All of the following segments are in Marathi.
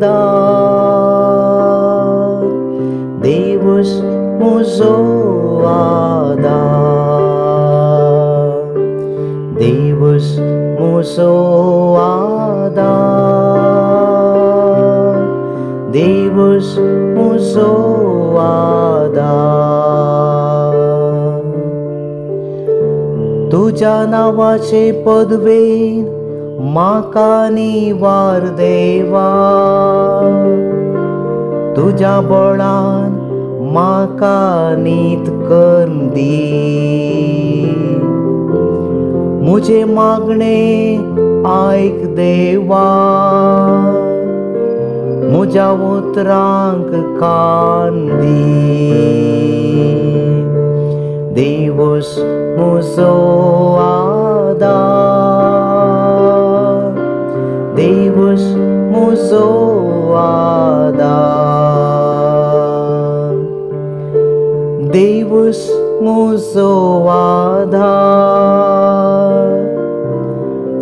आदार, देवच म्हजो आदार, देवच म्हजो आदार, देवच म्हजो आदार। तुज्या नावाचे पदवेन म्हाका निवार देवा, तुज्या बळान म्हाका नीत करून दी। म्हजे मागणे आयक देवा, म्हज्या उतरांक कान दी। देवच म्हजो आदार, देवच म्हजो आदार, देवच म्हजो आदार।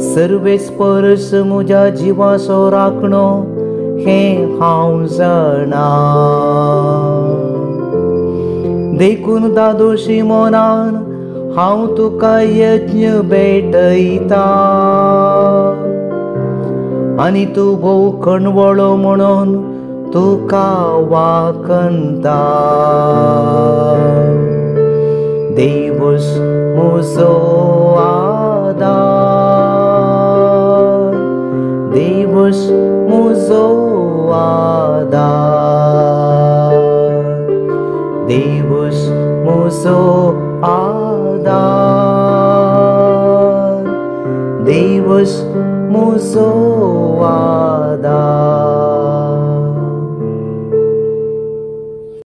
सर्वेच परस म्हज्या जिवाचो राखणो हें हांव जाणा। देखून दादोशी मोनान हांव तुका यज्ञ भेटयता, आनी तूं भोव कणवळो म्हणून तुका वाकणता। देवच म्हजो आदार, देवच म्हजो आदार, देवच म्हजो आदार, देवच म्हजो आदार।